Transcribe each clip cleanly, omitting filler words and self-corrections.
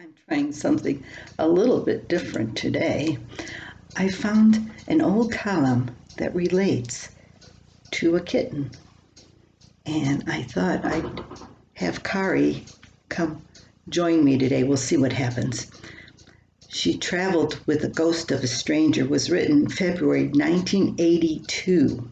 I'm trying something a little bit different today. I found an old column that relates to a kitten, and I thought I'd have Kari come join me today. We'll see what happens. She Traveled with the Ghost of a Stranger was written February 1982.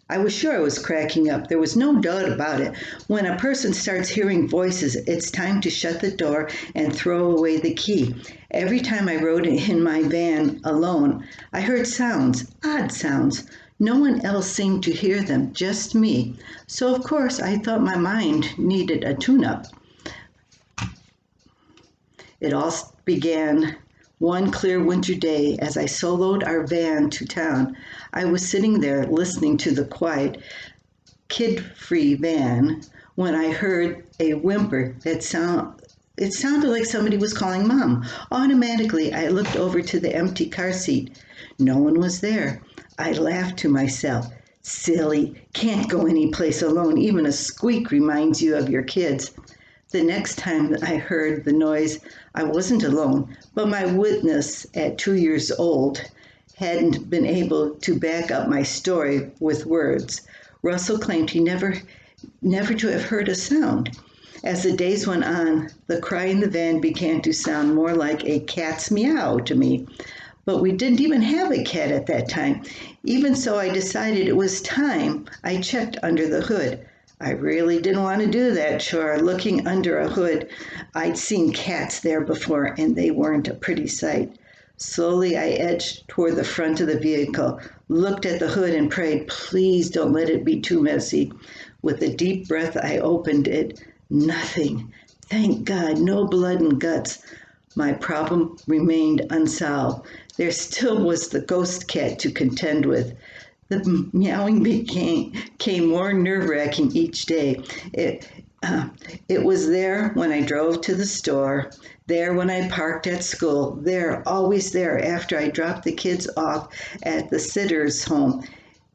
I was sure I was cracking up. There was no doubt about it. When a person starts hearing voices, it's time to shut the door and throw away the key. Every time I rode in my van alone, I heard sounds, odd sounds. No one else seemed to hear them, just me. So of course I thought my mind needed a tune-up. It all began one clear winter day as I soloed our van to town. I was sitting there listening to the quiet, kid-free van when I heard a whimper it sounded like somebody was calling Mom. Automatically, I looked over to the empty car seat. No one was there. I laughed to myself. Silly, can't go anyplace alone. Even a squeak reminds you of your kids. The next time I heard the noise, I wasn't alone, but my witness at 2 years old hadn't been able to back up my story with words. Russell claimed he never to have heard a sound. As the days went on, the cry in the van began to sound more like a cat's meow to me. But we didn't even have a cat at that time. Even so, I decided it was time I checked under the hood. I really didn't want to do that chore. Looking under a hood, I'd seen cats there before, and they weren't a pretty sight. Slowly, I edged toward the front of the vehicle, looked at the hood, and prayed, please don't let it be too messy. With a deep breath, I opened it. Nothing. Thank God, no blood and guts. My problem remained unsolved. There still was the ghost cat to contend with. The meowing became more nerve-wracking each day. It was there when I drove to the store, there when I parked at school, there, always there after I dropped the kids off at the sitter's home.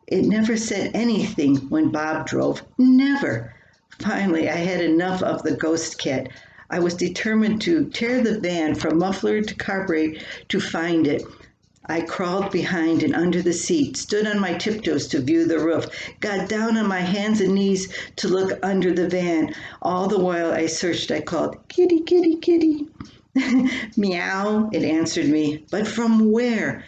It never said anything when Bob drove, never. Finally, I had enough of the ghost cat. I was determined to tear the van from muffler to carburetor to find it. I crawled behind and under the seat, stood on my tiptoes to view the roof, got down on my hands and knees to look under the van. All the while I searched, I called, kitty, kitty, kitty. Meow, it answered me, but from where?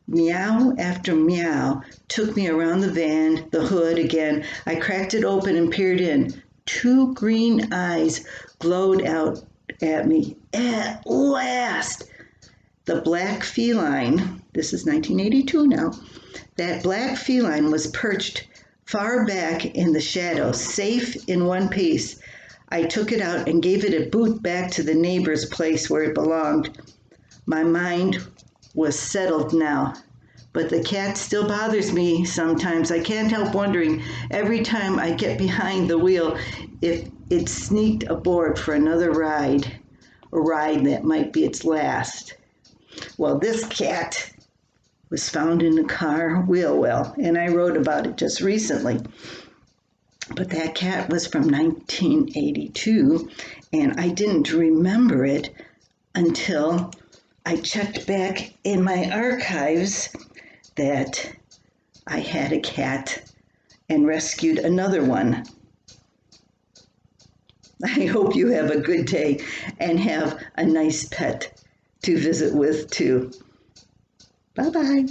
Meow after meow took me around the van, the hood again. I cracked it open and peered in. 2 green eyes glowed out at me. At last! The black feline, this is 1982 now, that black feline was perched far back in the shadows, safe in one piece. I took it out and gave it a boot back to the neighbor's place where it belonged. My mind was settled now, but the cat still bothers me sometimes. I can't help wondering every time I get behind the wheel if it sneaked aboard for another ride, a ride that might be its last. Well, this cat was found in a car wheel well, and I wrote about it just recently. But that cat was from 1982, and I didn't remember it until I checked back in my archives that I had a cat and rescued another one. I hope you have a good day and have a nice pet to visit with too. Bye-bye.